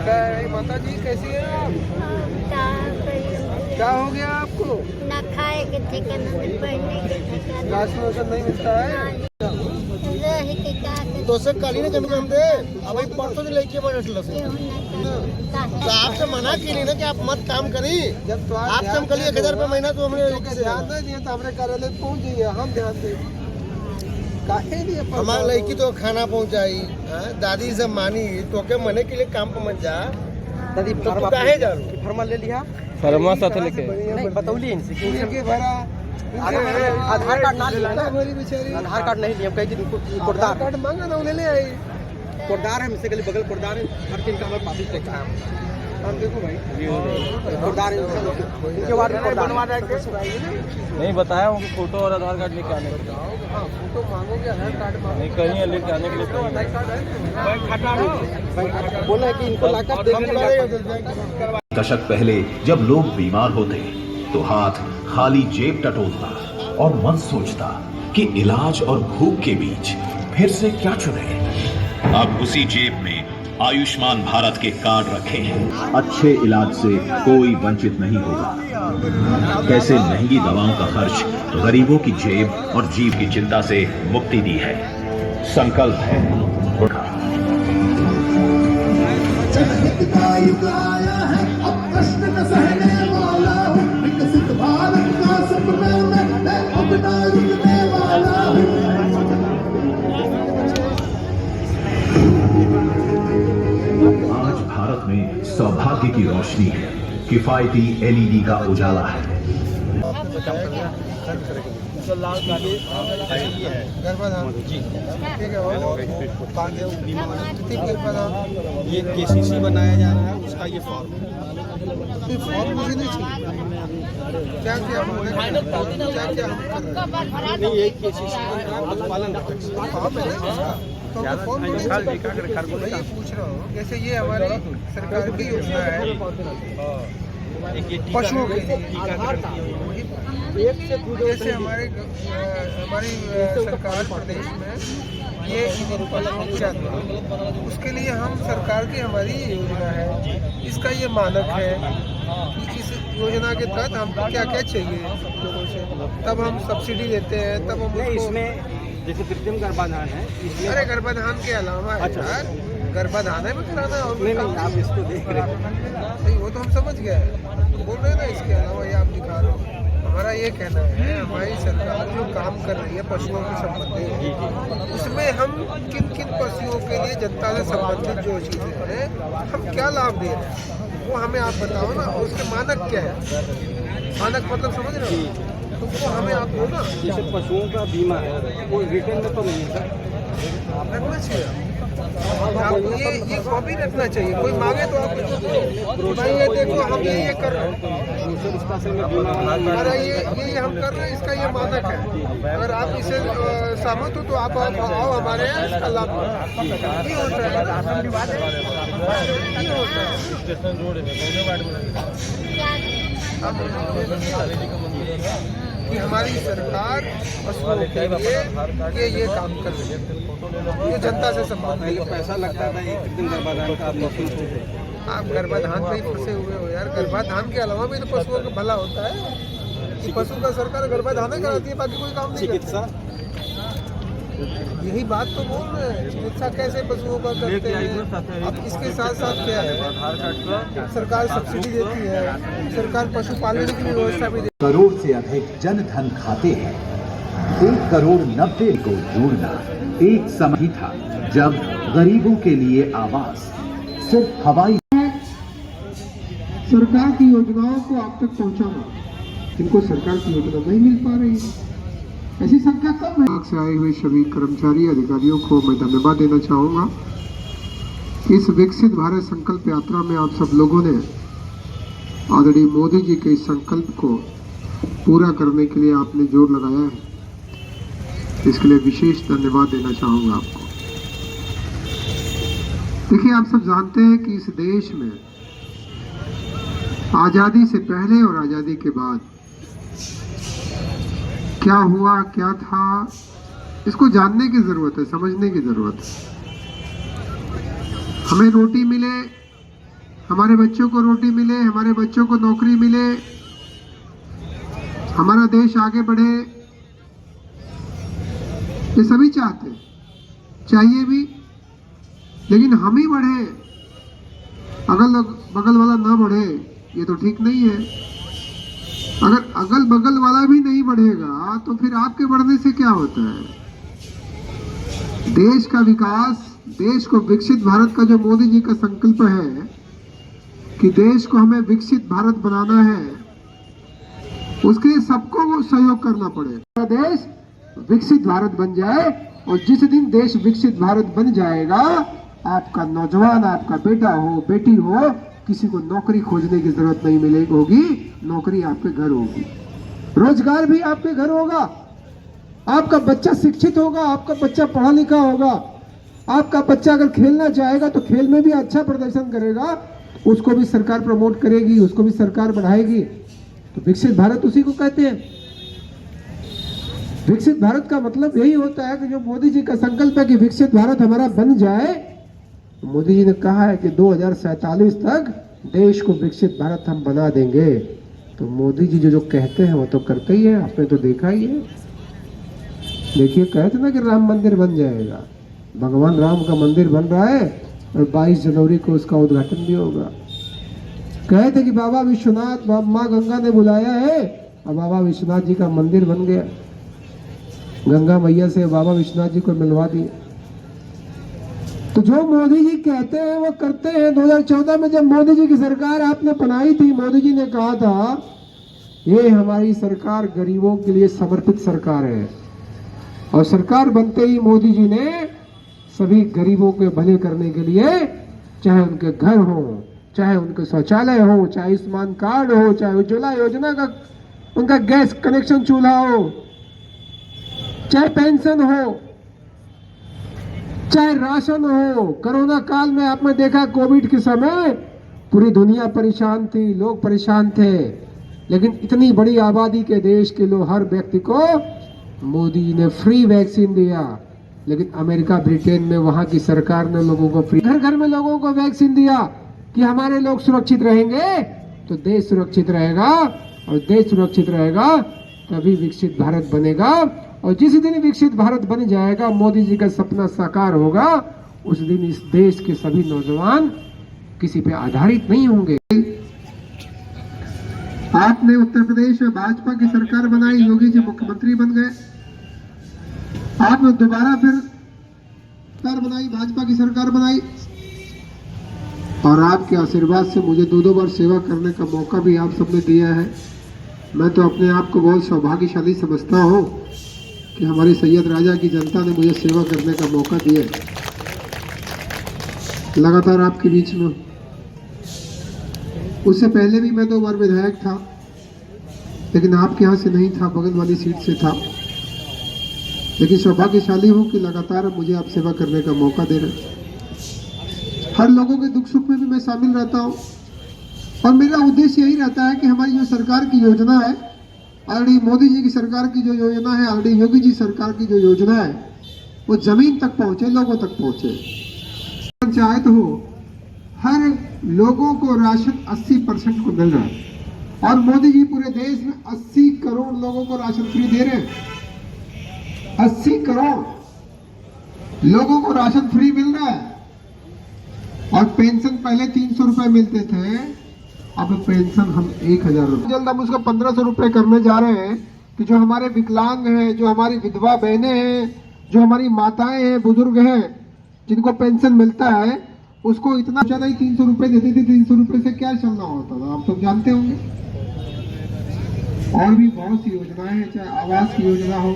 क्या है माता जी, कैसी है आप? क्या हो गया आपको? ना खाए के ठिकाना नहीं, पढ़ने के ठिकाना राशन वाशन नहीं मिलता है? रह के का के तो से काली ने कमी कम दे अब एक परसों से लेके बैठल से तो आपसे मना की नहीं ना कि आप मत काम करी। जब तो आपसे हम कल 1000 रुपये महीना तो हमने ध्यान नहीं दिया तो हमारे कार्यालय पहुँच जाइए, हम ध्यान दें। काहे नहीं है हमारे लड़की तो खाना पहुंचाई, दादी से मानी तो के मने के लिए काम पर मत जा। दादी तो तू काहे जा फरमा ले लिया? फरमा साथ लेके नहीं बतौली इनसे कि भरा आधार कार्ड ना लिया ना, हमारी बेचारी आधार कार्ड नहीं लिया, कहीं दिन कोटदार कार्ड मांगा ना, उन्हें ले आई। कोटदार है मुझसे, गली बगल कोटदार है, हर दिन का हमारे पास देखा है। हम देखो भाई कोटदार इनके बाद बनवा रहा है नहीं बताया उनको फोटो और आधार कार्ड लेके आने के हाँ फोटो मांगोगे, आधार कार्ड नहीं कहीं लेके आने के लिए कहीं आधार कार्ड है, बोला कि इनको लाकर देखने दशक पहले जब लोग बीमार होते तो हाथ खाली जेब टटोलता और मन सोचता कि इलाज और भूख के बीच फिर से क्या चुने। अब उसी जेब में आयुष्मान भारत के कार्ड रखे हैं। अच्छे इलाज से कोई वंचित नहीं होगा। कैसे महंगी दवाओं का खर्च गरीबों की जेब और जीव की चिंता से मुक्ति दी है। संकल्प है आज भारत में सौभाग्य की रोशनी है, किफायती एलईडी का उजाला है। ये केसीसी बनाया जा रहा है, उसका ये फॉर्म मुझे नहीं चाहिए। क्या क्या नहीं, ये केसीसी पालन फॉर्म है ना, तो फॉर्म मैं ये पूछ रहा हूँ, जैसे ये हमारी सरकार की योजना है पशुओं के लिए, जैसे हमारी सरकार प्रदेश में ये उसके लिए हम सरकार की हमारी योजना है, इसका ये मानक है कि इस योजना के तहत हमको क्या क्या चाहिए लोगों से, तब हम सब्सिडी देते हैं, तब हम इसमें जैसे कृत्रिम गर्भाधान है। अरे गर्भाधान के अलावा यार गर्भाधान है में कराना, और नहीं आप इसको देख रहे हैं, वो तो हम समझ गए, बोल रहे हैं ना, इसके अलावा ये आप दिखा रहे हो। हमारा ये कहना है, हमारी सरकार जो काम कर रही है पशुओं के संबंधित, उसमें हम किन किन पशुओं के लिए जनता से संबंधित जो चीज़ें हैं हम क्या लाभ दे रहे हैं, वो हमें आप बताओ ना। उसके मानक क्या है, मानक मतलब समझ रहे हो, तो वो हमें आप दो ना। जैसे पशुओं का बीमा है वो रिटर्न में तो नहीं है सर, रखना चाहिए आपको, ये कॉपी रखना चाहिए। कोई मांगे तो आप भाई ये देखो हम ये कर रहे हैं, अरे ये हम कर रहे हैं, इसका ये मानक है। अगर आप इसे सहमत हो तो आप आओ हमारे यहाँ, इसका लाभ ये होता है कि हमारी सरकार पशुओं के लिए ये काम कर रही है, ये जनता से संबंधित। पैसा लगता था एक दिन गर्भाधान का आप गर्भाधान पे ही फंसे हुए हो यार। गर्भाधान के अलावा भी तो पशुओं का भला होता है। पशु का सरकार गर्भाधान कराती है, बाकी कोई काम नहीं। चिकित्सा, यही बात तो बोल रहे हैं, चिकित्सा कैसे पशुओं का करते हैं। अब इसके साथ साथ क्या है, सरकार सब्सिडी देती है, सरकार पशुपालन की व्यवस्था भी देती है। करोड़ से अधिक जन धन खाते हैं। 1,90,00,000 को जोड़ना एक समय था जब गरीबों के लिए आवास सिर्फ हवाई। सरकार की योजनाओं को आप तक पहुंचाना, जिनको सरकार की योजना नहीं मिल पा रही है, ऐसी संख्या कम है। से आए हुए सभी कर्मचारी अधिकारियों को मैं धन्यवाद देना चाहूँगा। इस विकसित भारत संकल्प यात्रा में आप सब लोगों ने आदरणीय मोदी जी के इस संकल्प को पूरा करने के लिए आपने जोर लगाया है, इसके लिए विशेष धन्यवाद देना चाहूँगा आपको। देखिए, आप सब जानते हैं कि इस देश में आज़ादी से पहले और आज़ादी के बाद क्या हुआ, क्या था, इसको जानने की जरूरत है, समझने की जरूरत है। हमें रोटी मिले हमारे बच्चों को रोटी मिले, हमारे बच्चों को नौकरी मिले, हमारा देश आगे बढ़े, ये सभी चाहते हैं, चाहिए भी, लेकिन हम ही बढ़े, अगल बगल वाला ना बढ़े, ये तो ठीक नहीं है। अगर अगल बगल वाला भी नहीं बढ़ेगा तो फिर आपके बढ़ने से क्या होता है? देश का विकास, देश को विकसित भारत का जो मोदी जी का संकल्प है कि देश को हमें विकसित भारत बनाना है, उसके लिए सबको वो सहयोग करना पड़ेगा। देश विकसित भारत बन जाए, और जिस दिन देश विकसित भारत बन जाएगा, आपका नौजवान, आपका बेटा हो, बेटी हो, किसी को नौकरी खोजने की जरूरत नहीं मिलेगी, होगी नौकरी आपके घर होगी, रोजगार भी आपके घर होगा, आपका बच्चा शिक्षित होगा, आपका बच्चा पढ़ा लिखा होगा, आपका बच्चा अगर खेलना चाहेगा तो खेल में भी अच्छा प्रदर्शन करेगा, उसको भी सरकार प्रमोट करेगी, उसको भी सरकार बढ़ाएगी। तो विकसित भारत उसी को कहते हैं। विकसित भारत का मतलब यही होता है कि जो मोदी जी का संकल्प है कि विकसित भारत हमारा बन जाए, तो मोदी जी ने कहा है कि 2047 तक देश को विकसित भारत हम बना देंगे। तो मोदी जी जो कहते हैं वो तो करते ही है, आपने तो देखा ही है। देखिए, कहते ना कि राम मंदिर बन जाएगा, भगवान राम का मंदिर बन रहा है और 22 जनवरी को उसका उद्घाटन भी होगा। कहते कि बाबा विश्वनाथ, माँ गंगा ने बुलाया है और बाबा विश्वनाथ जी का मंदिर बन गया। गंगा मैया से बाबा विश्वनाथ जी को मिलवा दिए। तो जो मोदी जी कहते हैं वो करते हैं। 2014 में जब मोदी जी की सरकार आपने बनाई थी, मोदी जी ने कहा था ये हमारी सरकार गरीबों के लिए समर्पित सरकार है, और सरकार बनते ही मोदी जी ने सभी गरीबों के भले करने के लिए, चाहे उनके घर हो, चाहे उनके शौचालय हो, चाहे आयुष्मान कार्ड हो, चाहे उज्ज्वला योजना का उनका गैस कनेक्शन चूल्हा हो, चाहे पेंशन हो, चाहे राशन हो। कोरोना काल में आपने देखा, कोविड के समय पूरी दुनिया परेशान थी, लोग परेशान थे, लेकिन इतनी बड़ी आबादी के देश के लोग, हर व्यक्ति को मोदी जी ने फ्री वैक्सीन दिया। लेकिन अमेरिका, ब्रिटेन में वहां की सरकार ने लोगों को फ्री, घर घर में लोगों को वैक्सीन दिया कि हमारे लोग सुरक्षित रहेंगे तो देश सुरक्षित रहेगा, और देश सुरक्षित रहेगा तभी विकसित भारत बनेगा। और जिस दिन विकसित भारत बन जाएगा, मोदी जी का सपना साकार होगा, उस दिन इस देश के सभी नौजवान किसी पे आधारित नहीं होंगे। आपने उत्तर प्रदेश में भाजपा की सरकार बनाई, योगी जी मुख्यमंत्री बन गए। आपने दोबारा फिर सरकार बनाई, भाजपा की सरकार बनाई, और आपके आशीर्वाद से मुझे 2-2 बार सेवा करने का मौका भी आप सबने दिया है। मैं तो अपने आप को बहुत सौभाग्यशाली समझता हूँ कि हमारी सैयद राजा की जनता ने मुझे सेवा करने का मौका दिया लगातार आपके बीच में। उससे पहले भी मैं 2 बार विधायक था, लेकिन आपके यहाँ से नहीं था, बगल वाली सीट से था। लेकिन सौभाग्यशाली हूँ कि लगातार मुझे आप सेवा करने का मौका दे रहे हैं। हर लोगों के दुख सुख में भी मैं शामिल रहता हूँ, और मेरा उद्देश्य यही रहता है कि हमारी जो सरकार की योजना है, ऑलरेडी मोदी जी की सरकार की जो योजना है, ऑलरेडी योगी जी सरकार की जो योजना है, वो जमीन तक पहुंचे, लोगों तक पहुंचे। पंचायत हो, हर लोगों को राशन 80% को मिल रहा है, और मोदी जी पूरे देश में 80 करोड़ लोगों को राशन फ्री दे रहे हैं। 80 करोड़ लोगों को राशन फ्री मिल रहा है। और पेंशन पहले 300 रुपए मिलते थे, अब पेंशन हम 1000 रुपए, जल्द हम उसको 1500 रुपए करने जा रहे हैं। कि जो हमारे विकलांग हैं, जो हमारी विधवा बहनें हैं, जो हमारी माताएं हैं, बुजुर्ग हैं, जिनको पेंशन मिलता है, उसको इतना ज्यादा ही 300 रुपए देते थे। 300 रुपए से क्या चलना होता था, आप सब जानते होंगे। और भी बहुत सी योजनाएं हैं, चाहे आवास की योजना हो,